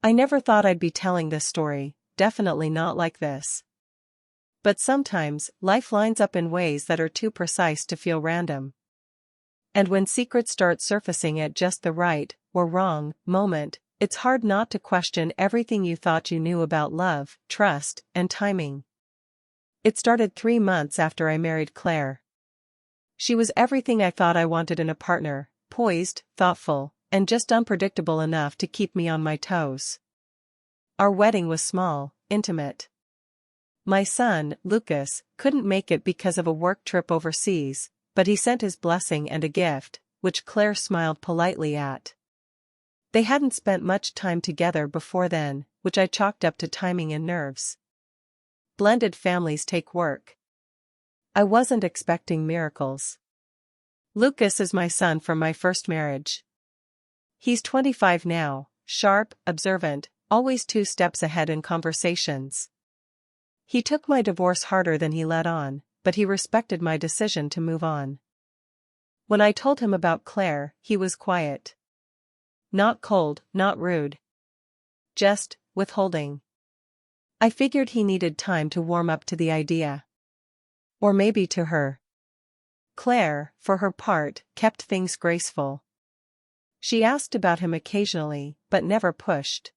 I never thought I'd be telling this story, definitely not like this. But sometimes, life lines up in ways that are too precise to feel random. And when secrets start surfacing at just the right, or wrong, moment, it's hard not to question everything you thought you knew about love, trust, and timing. It started 3 months after I married Claire. She was everything I thought I wanted in a partner, poised, thoughtful, and just unpredictable enough to keep me on my toes. Our wedding was small, intimate. My son, Lucas, couldn't make it because of a work trip overseas, but he sent his blessing and a gift, which Claire smiled politely at. They hadn't spent much time together before then, which I chalked up to timing and nerves. Blended families take work. I wasn't expecting miracles. Lucas is my son from my first marriage. He's 25 now, sharp, observant, always 2 steps ahead in conversations. He took my divorce harder than he let on, but he respected my decision to move on. When I told him about Claire, he was quiet. Not cold, not rude. Just withholding. I figured he needed time to warm up to the idea. Or maybe to her. Claire, for her part, kept things graceful. She asked about him occasionally, but never pushed.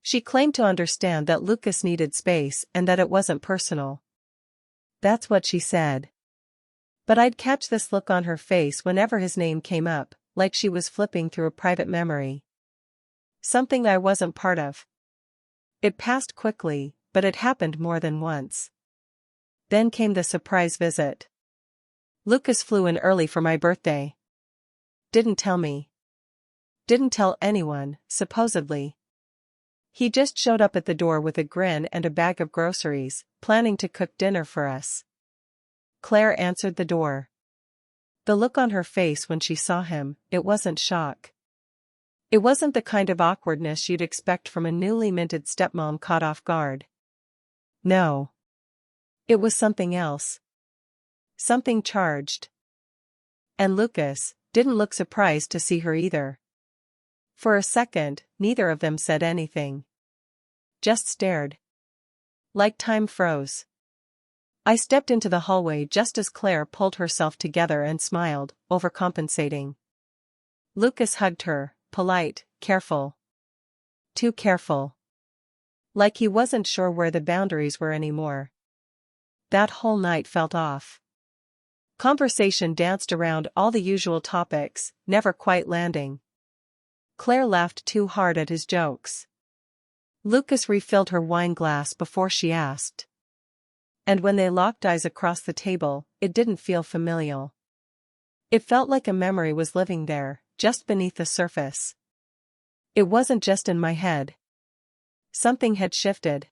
She claimed to understand that Lucas needed space and that it wasn't personal. That's what she said. But I'd catch this look on her face whenever his name came up, like she was flipping through a private memory. Something I wasn't part of. It passed quickly, but it happened more than once. Then came the surprise visit. Lucas flew in early for my birthday. Didn't tell me. Didn't tell anyone, supposedly. He just showed up at the door with a grin and a bag of groceries, planning to cook dinner for us. Claire answered the door. The look on her face when she saw him, it wasn't shock. It wasn't the kind of awkwardness you'd expect from a newly minted stepmom caught off guard. No. It was something else. Something charged. And Lucas didn't look surprised to see her either. For a second, neither of them said anything. Just stared. Like time froze. I stepped into the hallway just as Claire pulled herself together and smiled, overcompensating. Lucas hugged her, polite, careful. Too careful. Like he wasn't sure where the boundaries were anymore. That whole night felt off. Conversation danced around all the usual topics, never quite landing. Claire laughed too hard at his jokes. Lucas refilled her wine glass before she asked. And when they locked eyes across the table, it didn't feel familial. It felt like a memory was living there, just beneath the surface. It wasn't just in my head. Something had shifted.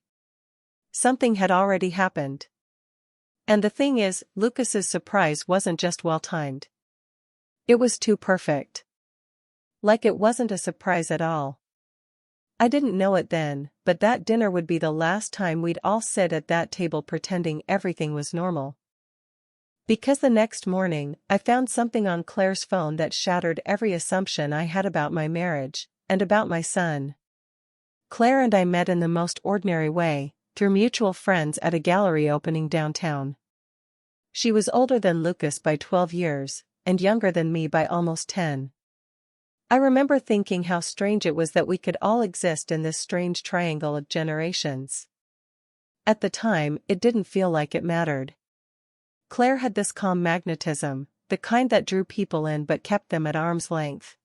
Something had already happened. And the thing is, Lucas's surprise wasn't just well-timed. It was too perfect. Like it wasn't a surprise at all. I didn't know it then, but that dinner would be the last time we'd all sit at that table pretending everything was normal. Because the next morning, I found something on Claire's phone that shattered every assumption I had about my marriage, and about my son. Claire and I met in the most ordinary way, through mutual friends at a gallery opening downtown. She was older than Lucas by 12 years, and younger than me by almost 10. I remember thinking how strange it was that we could all exist in this strange triangle of generations. At the time, it didn't feel like it mattered. Claire had this calm magnetism, the kind that drew people in but kept them at arm's length.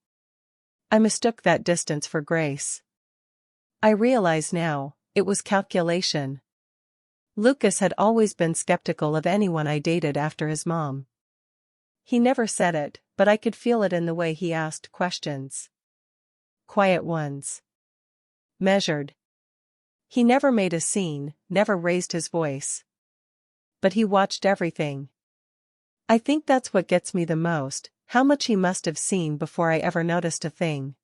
I mistook that distance for grace. I realize now, it was calculation. Lucas had always been skeptical of anyone I dated after his mom. He never said it, but I could feel it in the way he asked questions. Quiet ones. Measured. He never made a scene, never raised his voice. But he watched everything. I think that's what gets me the most, how much he must have seen before I ever noticed a thing.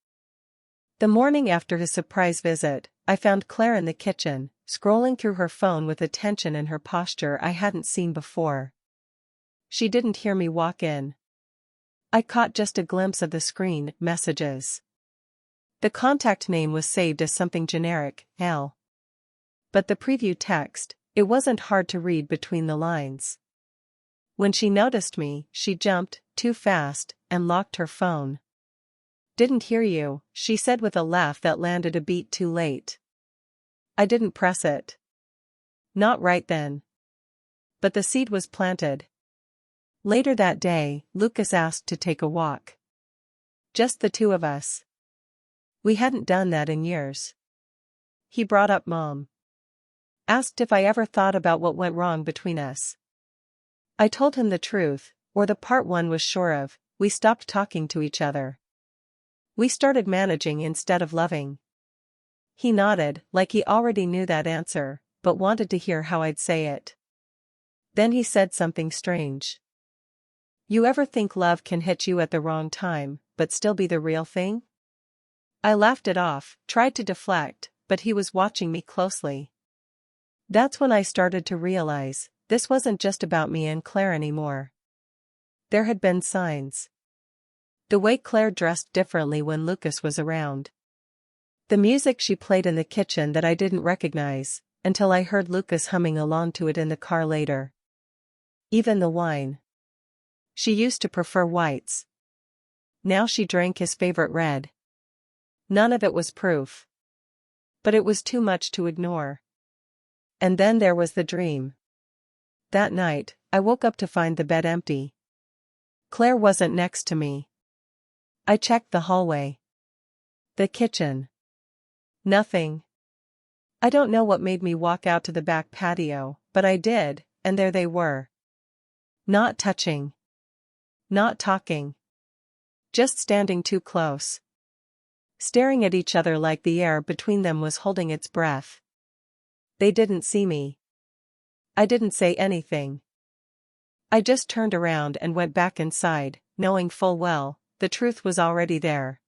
The morning after his surprise visit, I found Claire in the kitchen, scrolling through her phone with a tension in her posture I hadn't seen before. She didn't hear me walk in. I caught just a glimpse of the screen, messages. The contact name was saved as something generic, L. But the preview text, it wasn't hard to read between the lines. When she noticed me, she jumped, too fast, and locked her phone. "Didn't hear you," she said with a laugh that landed a beat too late. "I didn't press it." "Not right then." But the seed was planted. Later that day, Lucas asked to take a walk. Just the two of us. We hadn't done that in years. He brought up Mom. Asked if I ever thought about what went wrong between us. I told him the truth, or the part one was sure of. We stopped talking to each other. We started managing instead of loving. He nodded, like he already knew that answer, but wanted to hear how I'd say it. Then he said something strange. "You ever think love can hit you at the wrong time, but still be the real thing?" I laughed it off, tried to deflect, but he was watching me closely. That's when I started to realize, this wasn't just about me and Claire anymore. There had been signs. The way Claire dressed differently when Lucas was around. The music she played in the kitchen that I didn't recognize, until I heard Lucas humming along to it in the car later. Even the wine. She used to prefer whites. Now she drank his favorite red. None of it was proof. But it was too much to ignore. And then there was the dream. That night, I woke up to find the bed empty. Claire wasn't next to me. I checked the hallway. The kitchen. Nothing. I don't know what made me walk out to the back patio, but I did, and there they were. Not touching. Not talking. Just standing too close. Staring at each other like the air between them was holding its breath. They didn't see me. I didn't say anything. I just turned around and went back inside, knowing full well, the truth was already there.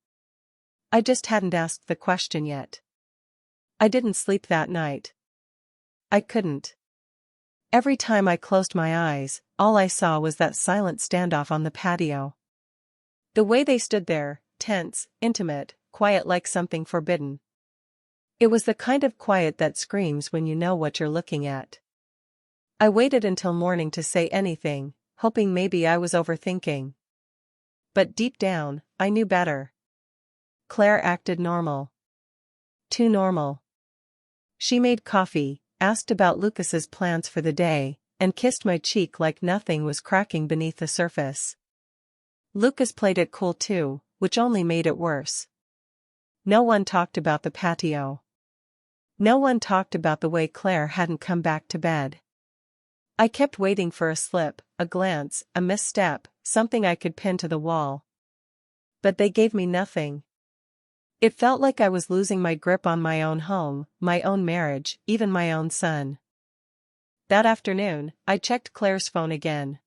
I just hadn't asked the question yet. I didn't sleep that night. I couldn't. Every time I closed my eyes, all I saw was that silent standoff on the patio. The way they stood there, tense, intimate, quiet like something forbidden. It was the kind of quiet that screams when you know what you're looking at. I waited until morning to say anything, hoping maybe I was overthinking. But deep down, I knew better. Claire acted normal. Too normal. She made coffee, asked about Lucas's plans for the day, and kissed my cheek like nothing was cracking beneath the surface. Lucas played it cool too, which only made it worse. No one talked about the patio. No one talked about the way Claire hadn't come back to bed. I kept waiting for a slip, a glance, a misstep, something I could pin to the wall. But they gave me nothing. It felt like I was losing my grip on my own home, my own marriage, even my own son. That afternoon, I checked Claire's phone again.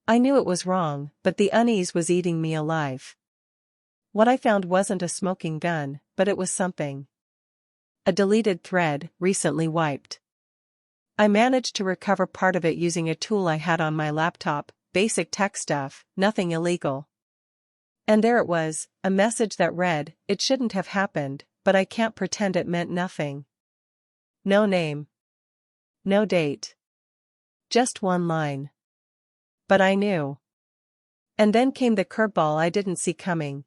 I knew it was wrong, but the unease was eating me alive. What I found wasn't a smoking gun, but it was something. A deleted thread, recently wiped. I managed to recover part of it using a tool I had on my laptop, basic tech stuff, nothing illegal. And there it was, a message that read, "It shouldn't have happened, but I can't pretend it meant nothing." No name. No date. Just one line. But I knew. And then came the curveball I didn't see coming.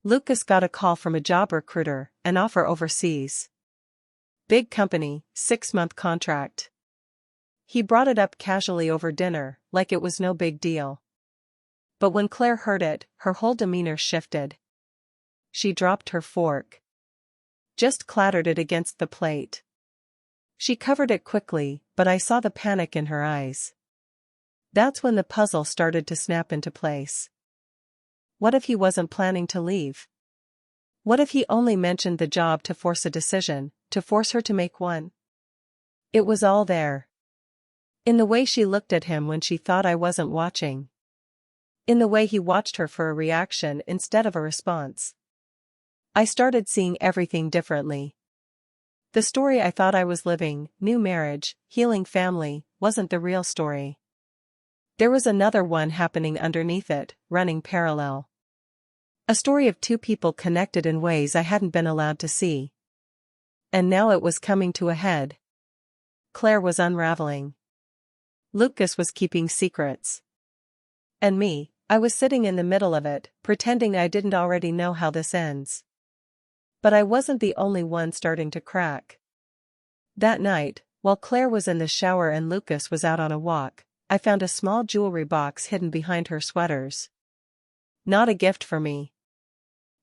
Lucas got a call from a job recruiter, an offer overseas. Big company, 6-month contract. He brought it up casually over dinner, like it was no big deal. But when Claire heard it, her whole demeanor shifted. She dropped her fork. Just clattered it against the plate. She covered it quickly, but I saw the panic in her eyes. That's when the puzzle started to snap into place. What if he wasn't planning to leave? What if he only mentioned the job to force a decision, to force her to make one? It was all there. In the way she looked at him when she thought I wasn't watching. In the way he watched her for a reaction instead of a response. I started seeing everything differently. The story I thought I was living, new marriage, healing family, wasn't the real story. There was another one happening underneath it, running parallel. A story of two people connected in ways I hadn't been allowed to see. And now it was coming to a head. Claire was unraveling. Lucas was keeping secrets. And me, I was sitting in the middle of it, pretending I didn't already know how this ends. But I wasn't the only one starting to crack. That night, while Claire was in the shower and Lucas was out on a walk, I found a small jewelry box hidden behind her sweaters. Not a gift for me.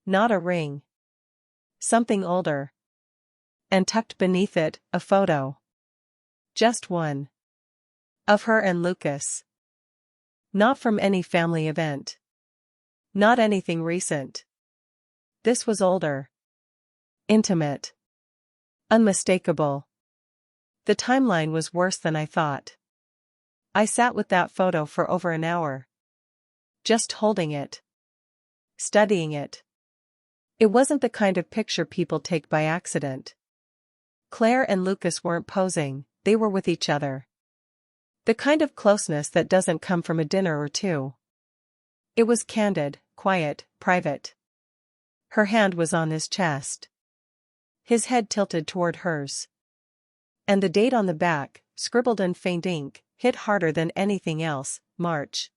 Not a ring. Something older. And tucked beneath it, a photo. Just one. Of her and Lucas. Not from any family event. Not anything recent. This was older. Intimate. Unmistakable. The timeline was worse than I thought. I sat with that photo for over an hour. Just holding it. Studying it. It wasn't the kind of picture people take by accident. Claire and Lucas weren't posing, they were with each other. The kind of closeness that doesn't come from a dinner or two. It was candid, quiet, private. Her hand was on his chest. His head tilted toward hers. And the date on the back, scribbled in faint ink, hit harder than anything else, March.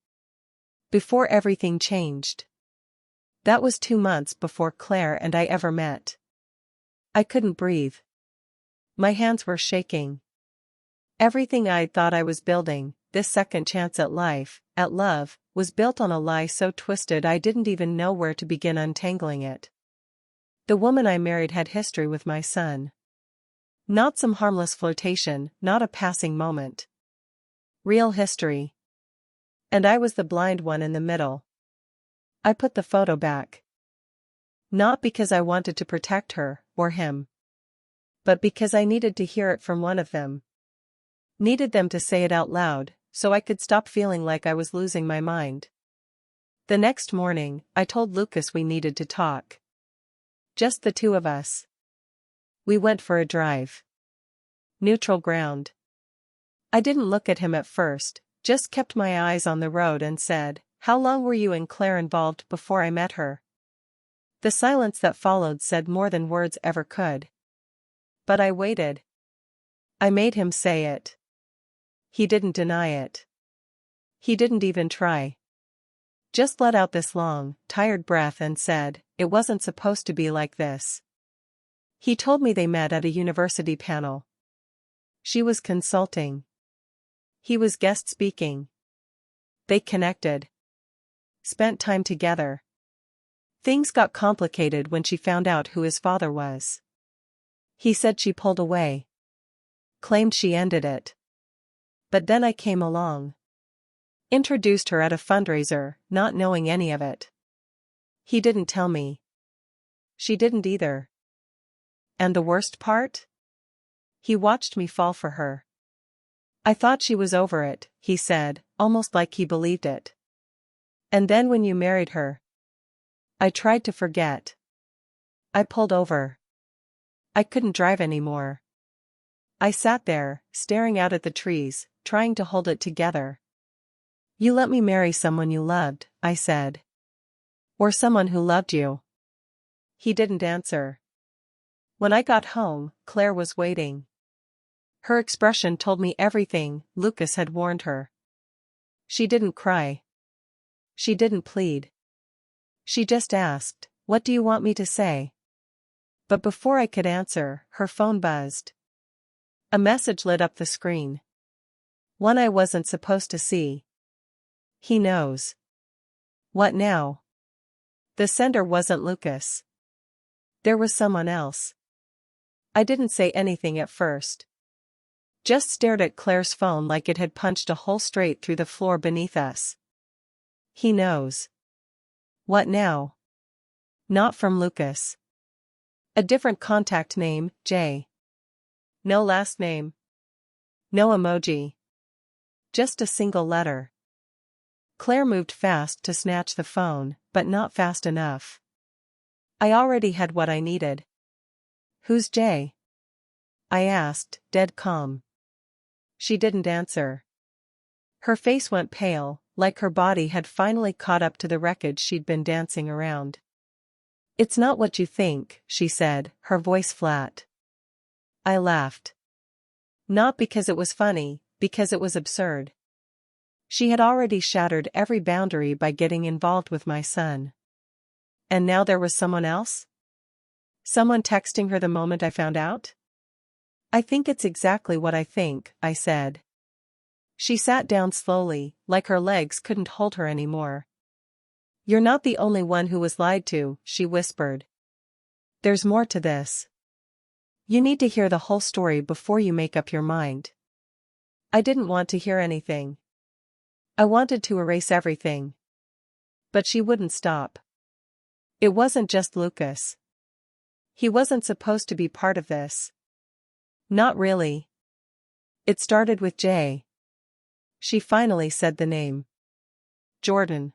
Before everything changed. That was 2 months before Claire and I ever met. I couldn't breathe. My hands were shaking. Everything I'd thought I was building, this second chance at life, at love, was built on a lie so twisted I didn't even know where to begin untangling it. The woman I married had history with my son. Not some harmless flirtation, not a passing moment. Real history. And I was the blind one in the middle. I put the photo back. Not because I wanted to protect her, or him. But because I needed to hear it from one of them. Needed them to say it out loud, so I could stop feeling like I was losing my mind. The next morning, I told Lucas we needed to talk. Just the two of us. We went for a drive. Neutral ground. I didn't look at him at first, just kept my eyes on the road and said, "How long were you and Claire involved before I met her?" The silence that followed said more than words ever could. But I waited. I made him say it. He didn't deny it. He didn't even try. Just let out this long, tired breath and said, "It wasn't supposed to be like this." He told me they met at a university panel. She was consulting. He was guest speaking. They connected. Spent time together. Things got complicated when she found out who his father was. He said she pulled away. Claimed she ended it. But then I came along. Introduced her at a fundraiser, not knowing any of it. He didn't tell me. She didn't either. And the worst part? He watched me fall for her. I thought she was over it, he said, almost like he believed it. And then when you married her. I tried to forget. I pulled over. I couldn't drive anymore. I sat there, staring out at the trees, trying to hold it together. You let me marry someone you loved, I said. Or someone who loved you. He didn't answer. When I got home, Claire was waiting. Her expression told me everything Lucas had warned her. She didn't cry. She didn't plead. She just asked, "What do you want me to say?" But before I could answer, her phone buzzed. A message lit up the screen. One I wasn't supposed to see. He knows. What now? The sender wasn't Lucas. There was someone else. I didn't say anything at first. Just stared at Claire's phone like it had punched a hole straight through the floor beneath us. He knows. What now? Not from Lucas. A different contact name, J. No last name. No emoji. Just a single letter. Claire moved fast to snatch the phone, but not fast enough. I already had what I needed. Who's Jay? I asked, dead calm. She didn't answer. Her face went pale, like her body had finally caught up to the wreckage she'd been dancing around. It's not what you think, she said, her voice flat. I laughed. Not because it was funny, because it was absurd. She had already shattered every boundary by getting involved with my son. And now there was someone else? Someone texting her the moment I found out? I think it's exactly what I think, I said. She sat down slowly, like her legs couldn't hold her anymore. You're not the only one who was lied to, she whispered. There's more to this. You need to hear the whole story before you make up your mind. I didn't want to hear anything. I wanted to erase everything. But she wouldn't stop. It wasn't just Lucas. He wasn't supposed to be part of this. Not really. It started with Jay. She finally said the name. Jordan.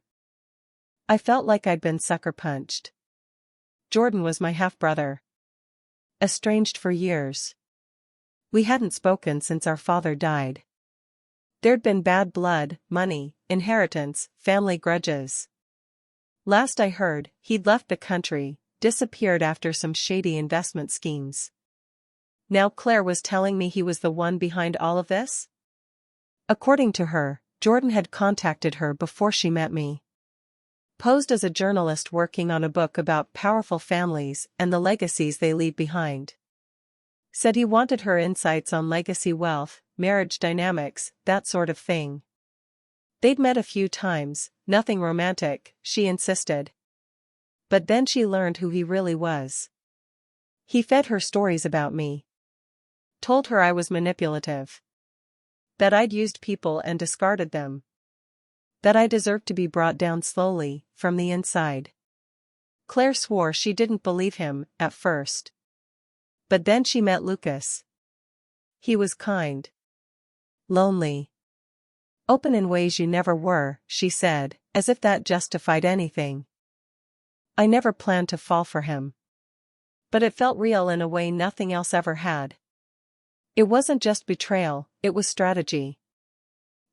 I felt like I'd been sucker punched. Jordan was my half-brother. Estranged for years. We hadn't spoken since our father died. There'd been bad blood, money, inheritance, family grudges. Last I heard, he'd left the country, disappeared after some shady investment schemes. Now Claire was telling me he was the one behind all of this? According to her, Jordan had contacted her before she met me. Posed as a journalist working on a book about powerful families and the legacies they leave behind. Said he wanted her insights on legacy wealth, marriage dynamics, that sort of thing. They'd met a few times, nothing romantic, she insisted. But then she learned who he really was. He fed her stories about me. Told her I was manipulative. That I'd used people and discarded them. That I deserved to be brought down slowly, from the inside. Claire swore she didn't believe him, at first. But then she met Lucas. He was kind. Lonely. Open in ways you never were, she said, as if that justified anything. I never planned to fall for him. But it felt real in a way nothing else ever had. It wasn't just betrayal, it was strategy.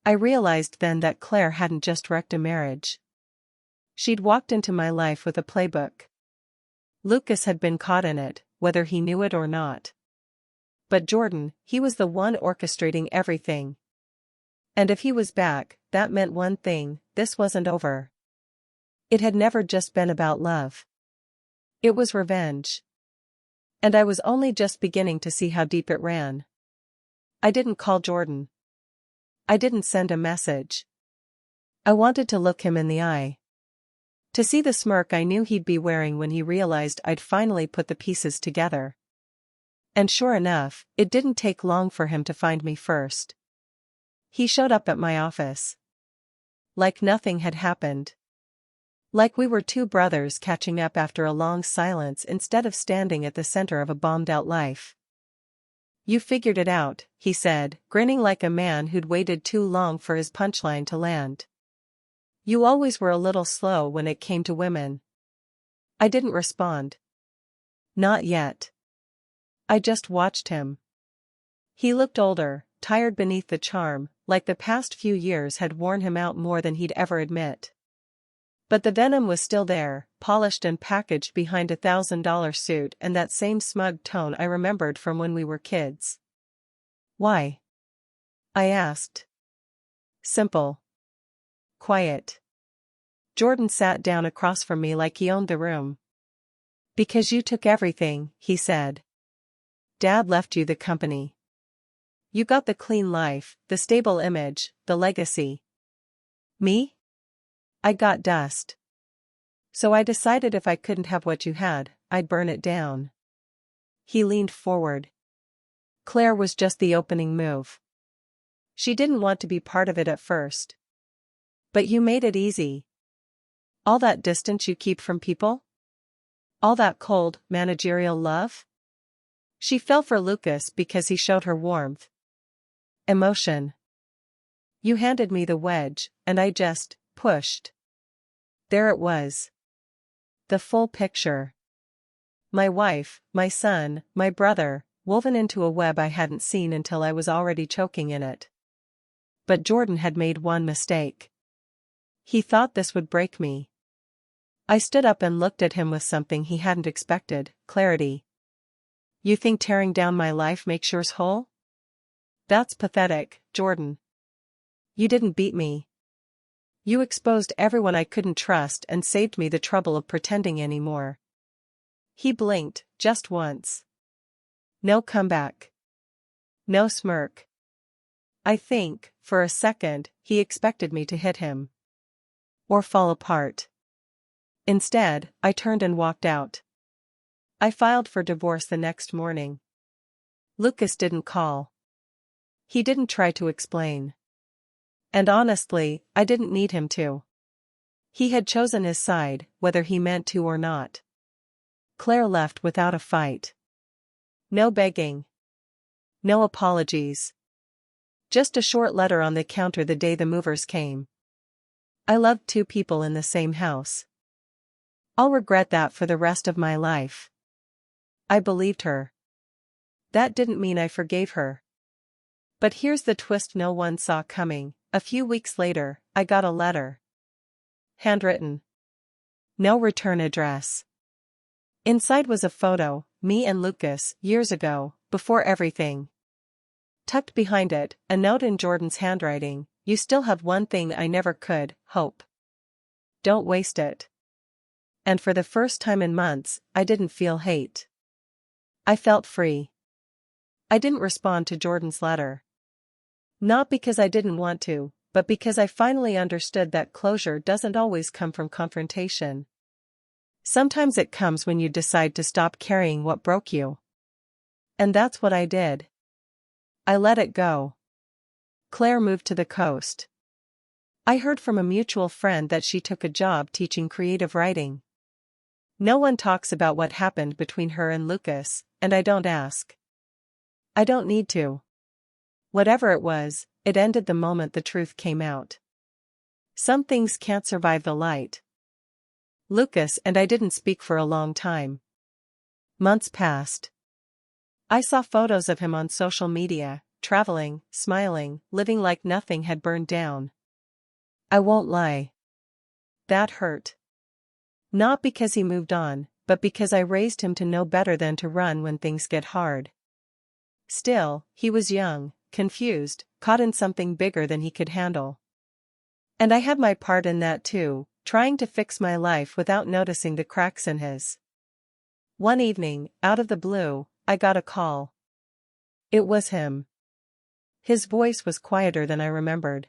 I realized then that Claire hadn't just wrecked a marriage. She'd walked into my life with a playbook. Lucas had been caught in it, whether he knew it or not. But Jordan, he was the one orchestrating everything. And if he was back, that meant one thing: this wasn't over. It had never just been about love. It was revenge. And I was only just beginning to see how deep it ran. I didn't call Jordan. I didn't send a message. I wanted to look him in the eye. To see the smirk I knew he'd be wearing when he realized I'd finally put the pieces together. And sure enough, it didn't take long for him to find me first. He showed up at my office. Like nothing had happened. Like we were two brothers catching up after a long silence instead of standing at the center of a bombed-out life. You figured it out, he said, grinning like a man who'd waited too long for his punchline to land. You always were a little slow when it came to women. I didn't respond. Not yet. I just watched him. He looked older, tired beneath the charm, like the past few years had worn him out more than he'd ever admit. But the venom was still there, polished and packaged behind $1,000 suit and that same smug tone I remembered from when we were kids. Why? I asked. Simple. Quiet. Jordan sat down across from me like he owned the room. Because you took everything, he said. Dad left you the company. You got the clean life, the stable image, the legacy. Me? I got dust. So I decided if I couldn't have what you had, I'd burn it down. He leaned forward. Claire was just the opening move. She didn't want to be part of it at first. But you made it easy. All that distance you keep from people? All that cold, managerial love? She fell for Lucas because he showed her warmth. Emotion. You handed me the wedge, and I just pushed. There it was. The full picture. My wife, my son, my brother, woven into a web I hadn't seen until I was already choking in it. But Jordan had made one mistake. He thought this would break me. I stood up and looked at him with something he hadn't expected, clarity. You think tearing down my life makes yours whole? That's pathetic, Jordan. You didn't beat me. You exposed everyone I couldn't trust and saved me the trouble of pretending anymore. He blinked, just once. No comeback. No smirk. I think, for a second, he expected me to hit him. Or fall apart. Instead, I turned and walked out. I filed for divorce the next morning. Lucas didn't call. He didn't try to explain. And honestly, I didn't need him to. He had chosen his side, whether he meant to or not. Claire left without a fight. No begging. No apologies. Just a short letter on the counter the day the movers came. I loved two people in the same house. I'll regret that for the rest of my life. I believed her. That didn't mean I forgave her. But here's the twist no one saw coming. A few weeks later, I got a letter. Handwritten. No return address. Inside was a photo, me and Lucas, years ago, before everything. Tucked behind it, a note in Jordan's handwriting, you still have one thing I never could, hope. Don't waste it. And for the first time in months, I didn't feel hate. I felt free. I didn't respond to Jordan's letter. Not because I didn't want to, but because I finally understood that closure doesn't always come from confrontation. Sometimes it comes when you decide to stop carrying what broke you. And that's what I did. I let it go. Claire moved to the coast. I heard from a mutual friend that she took a job teaching creative writing. No one talks about what happened between her and Lucas, and I don't ask. I don't need to. Whatever it was, it ended the moment the truth came out. Some things can't survive the light. Lucas and I didn't speak for a long time. Months passed. I saw photos of him on social media, traveling, smiling, living like nothing had burned down. I won't lie. That hurt. Not because he moved on, but because I raised him to know better than to run when things get hard. Still, he was young, confused, caught in something bigger than he could handle. And I had my part in that too, trying to fix my life without noticing the cracks in his. One evening, out of the blue, I got a call. It was him. His voice was quieter than I remembered.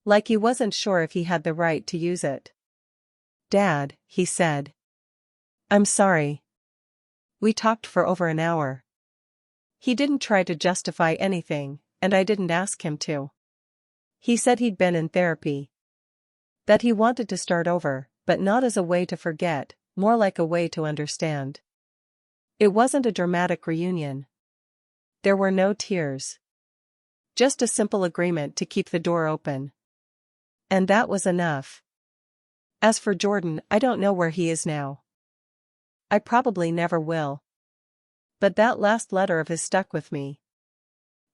Like he wasn't sure if he had the right to use it. Dad, he said. I'm sorry. We talked for over an hour. He didn't try to justify anything, and I didn't ask him to. He said he'd been in therapy. That he wanted to start over, but not as a way to forget, more like a way to understand. It wasn't a dramatic reunion. There were no tears. Just a simple agreement to keep the door open. And that was enough. As for Jordan, I don't know where he is now. I probably never will. But that last letter of his stuck with me.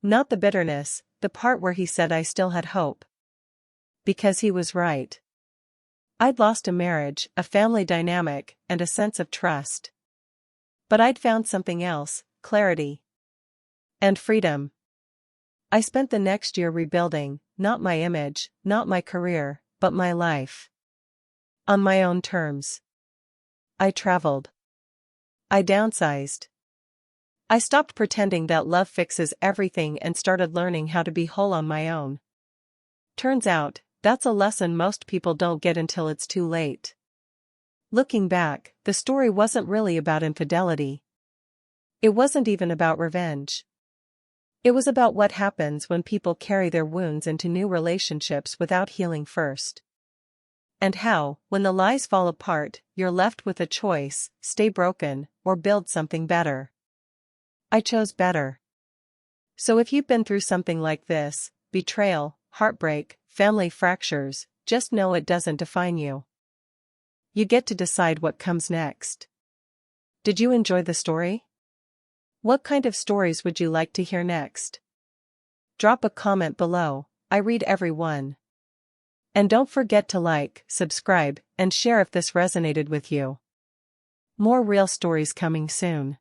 Not the bitterness, the part where he said I still had hope. Because he was right. I'd lost a marriage, a family dynamic, and a sense of trust. But I'd found something else, clarity. And freedom. I spent the next year rebuilding, not my image, not my career, but my life. On my own terms. I traveled. I downsized. I stopped pretending that love fixes everything and started learning how to be whole on my own. Turns out, that's a lesson most people don't get until it's too late. Looking back, the story wasn't really about infidelity. It wasn't even about revenge. It was about what happens when people carry their wounds into new relationships without healing first. And how, when the lies fall apart, you're left with a choice: stay broken, or build something better. I chose better. So if you've been through something like this, betrayal, heartbreak, family fractures, just know it doesn't define you. You get to decide what comes next. Did you enjoy the story? What kind of stories would you like to hear next? Drop a comment below, I read every one. And don't forget to like, subscribe, and share if this resonated with you. More real stories coming soon.